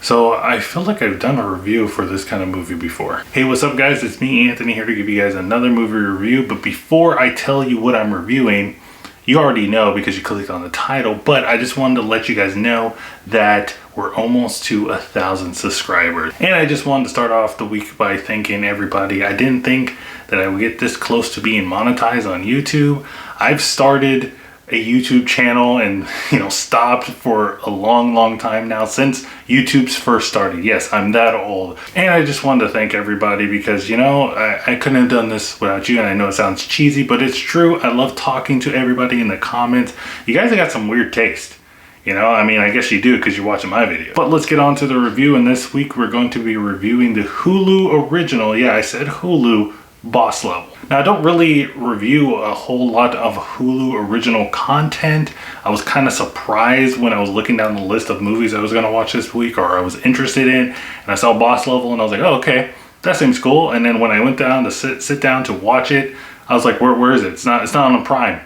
So I feel like I've done a review for this kind of movie before. Hey, what's up guys? It's me, Anthony, here to give you guys another movie review. But before I tell you what I'm reviewing, you already know because you clicked on the title, but I just wanted to let you guys know that we're almost to 1,000 subscribers. And I just wanted to start off the week by thanking everybody. I didn't think that I would get this close to being monetized on YouTube. I've started a YouTube channel and stopped for a long time now, since YouTube's first started. Yes, I'm that old. And I just wanted to thank everybody because I couldn't have done this without you. And I know it sounds cheesy, but it's true. I love talking to everybody in the comments. You guys have got some weird taste. I guess you do because you're watching my video. But let's get on to the review. And this week we're going to be reviewing the Hulu original. Yeah, I said Hulu, Boss Level. Now, I don't really review a whole lot of Hulu original content. I was kind of surprised when I was looking down the list of movies I was going to watch this week, or I was interested in, and I saw Boss Level and I was like, oh, okay, that seems cool. And then when I went down to sit down to watch it, I was like, where is it? It's not on the Prime.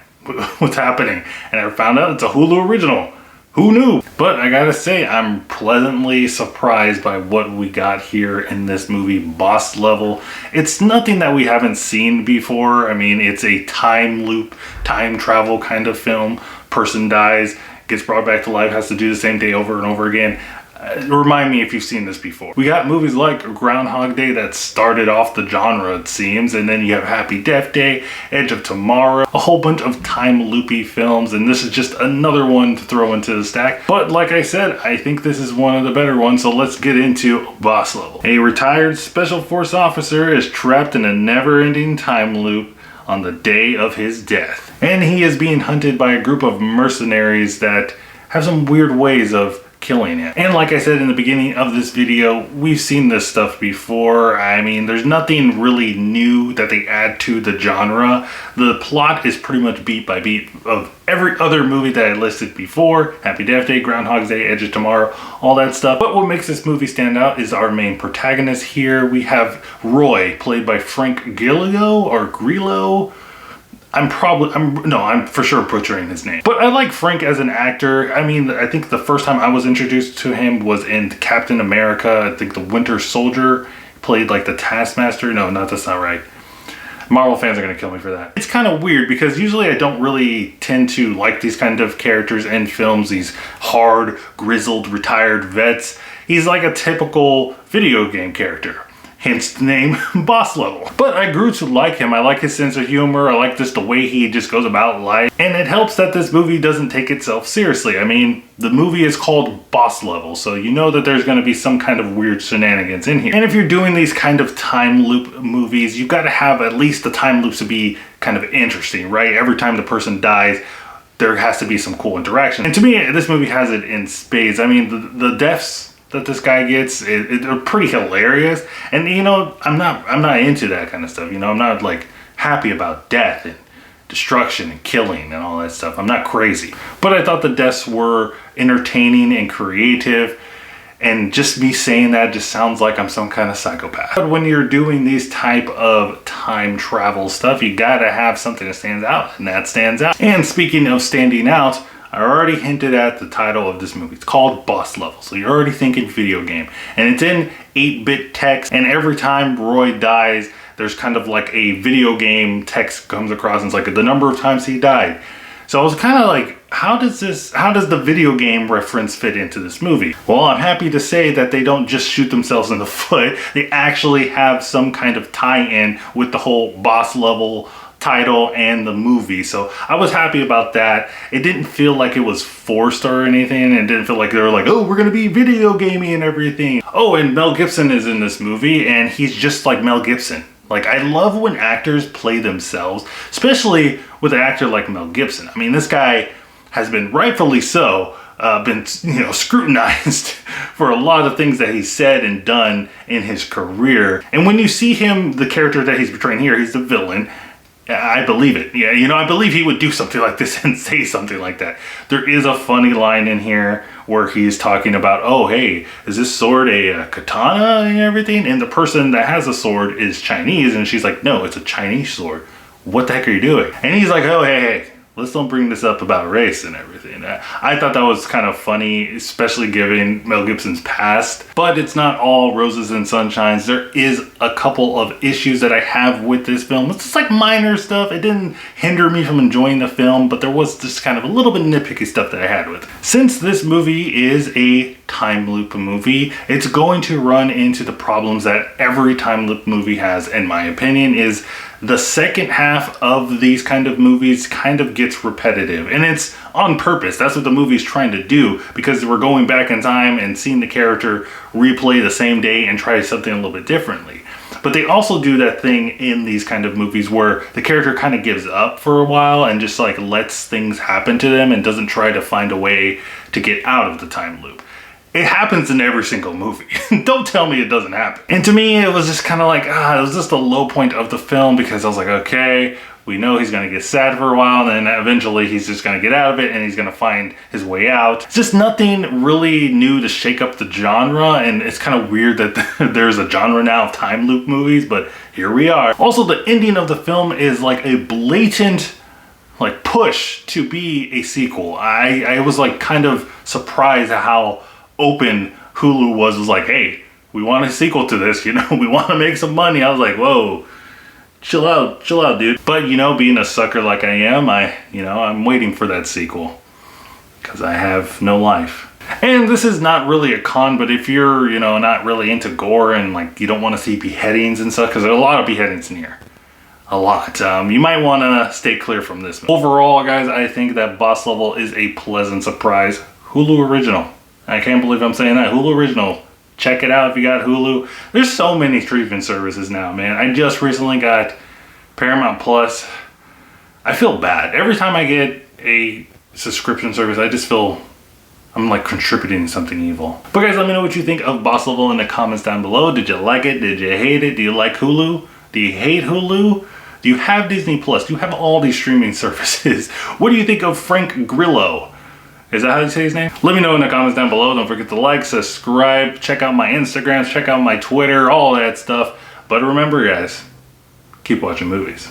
What's happening? And I found out it's a Hulu original. Who knew? But I gotta say, I'm pleasantly surprised by what we got here in this movie, Boss Level. It's nothing that we haven't seen before. It's a time loop, time travel kind of film. Person dies, gets brought back to life, has to do the same day over and over again. Remind me if you've seen this before. We got movies like Groundhog Day that started off the genre, it seems, and then you have Happy Death Day, Edge of Tomorrow, a whole bunch of time loopy films, and this is just another one to throw into the stack. But like I said, I think this is one of the better ones, so let's get into Boss Level. A retired Special Force officer is trapped in a never-ending time loop on the day of his death, and he is being hunted by a group of mercenaries that have some weird ways of killing him. And like I said in the beginning of this video, we've seen this stuff before. There's nothing really new that they add to the genre. The plot is pretty much beat by beat of every other movie that I listed before. Happy Death Day, Groundhog Day, Edge of Tomorrow, all that stuff. But what makes this movie stand out is our main protagonist here. We have Roy, played by Frank Grillo or Grillo. I'm for sure butchering his name. But I like Frank as an actor. I think the first time I was introduced to him was in Captain America. I think the Winter Soldier, played like the Taskmaster. No, that's not right. Marvel fans are going to kill me for that. It's kind of weird because usually I don't really tend to like these kind of characters in films, these hard, grizzled, retired vets. He's like a typical video game character. Hence the name Boss Level. But I grew to like him. I like his sense of humor. I like just the way he just goes about life. And it helps that this movie doesn't take itself seriously. The movie is called Boss Level, so you know that there's going to be some kind of weird shenanigans in here. And if you're doing these kind of time loop movies, you've got to have at least the time loops to be kind of interesting, right? Every time the person dies, there has to be some cool interaction. And to me, this movie has it in spades. The deaths that this guy gets, they're pretty hilarious. And I'm not into that kind of stuff. I'm not like happy about death and destruction and killing and all that stuff. I'm not crazy. But I thought the deaths were entertaining and creative. And just me saying that just sounds like I'm some kind of psychopath. But when you're doing these type of time travel stuff, you gotta have something that stands out, and that stands out. And speaking of standing out, I already hinted at the title of this movie. It's called Boss Level, so you're already thinking video game. And it's in 8-bit text, and every time Roy dies, there's kind of like a video game text comes across, and it's like the number of times he died. So I was kind of like, how does the video game reference fit into this movie? Well, I'm happy to say that they don't just shoot themselves in the foot. They actually have some kind of tie-in with the whole Boss Level title and the movie, so I was happy about that. It didn't feel like it was forced or anything. It didn't feel like they were like, oh, we're gonna be video gaming and everything. Oh, and Mel Gibson is in this movie, and he's just like Mel Gibson. Like, I love when actors play themselves, especially with an actor like Mel Gibson. This guy has been rightfully so been scrutinized for a lot of things that he's said and done in his career. And when you see him, the character that he's portraying here, he's the villain. I believe it. Yeah, I believe he would do something like this and say something like that. There is a funny line in here where he's talking about, oh, hey, is this sword a katana and everything? And the person that has the sword is Chinese. And she's like, no, it's a Chinese sword. What the heck are you doing? And he's like, oh, hey, let's don't bring this up about race and everything. I thought that was kind of funny, especially given Mel Gibson's past. But it's not all roses and sunshines. There is a couple of issues that I have with this film. It's just like minor stuff. It didn't hinder me from enjoying the film, but there was just kind of a little bit nitpicky stuff that I had with it. Since this movie is a time loop movie, it's going to run into the problems that every time loop movie has, in my opinion, is the second half of these kind of movies kind of gets repetitive, and it's on purpose. That's what the movie's trying to do, because we're going back in time and seeing the character replay the same day and try something a little bit differently. But they also do that thing in these kind of movies where the character kind of gives up for a while and just like lets things happen to them and doesn't try to find a way to get out of the time loop. It happens in every single movie. Don't tell me it doesn't happen. And to me, it was just kind of like, it was just a low point of the film, because I was like, okay, we know he's going to get sad for a while, and then eventually he's just going to get out of it and he's going to find his way out. It's just nothing really new to shake up the genre, and it's kind of weird that there's a genre now of time loop movies, but here we are. Also, the ending of the film is like a blatant like push to be a sequel. I was like kind of surprised at how open Hulu was like, hey, we want a sequel to this, you know, we want to make some money. I was like, whoa, chill out, dude. But you know, being a sucker like I am, I'm waiting for that sequel, because I have no life. And this is not really a con, but if you're, not really into gore and like you don't want to see beheadings and stuff, because there are a lot of beheadings in here. A lot. You might want to stay clear from this. Overall, guys, I think that Boss Level is a pleasant surprise. Hulu original. I can't believe I'm saying that. Hulu original. Check it out if you got Hulu. There's so many streaming services now, man. I just recently got Paramount Plus. I feel bad. Every time I get a subscription service, I just feel I'm like contributing to something evil. But guys, let me know what you think of Boss Level in the comments down below. Did you like it? Did you hate it? Do you like Hulu? Do you hate Hulu? Do you have Disney Plus? Do you have all these streaming services? What do you think of Frank Grillo? Is that how you say his name? Let me know in the comments down below. Don't forget to like, subscribe, check out my Instagrams, check out my Twitter, all that stuff. But remember, guys, keep watching movies.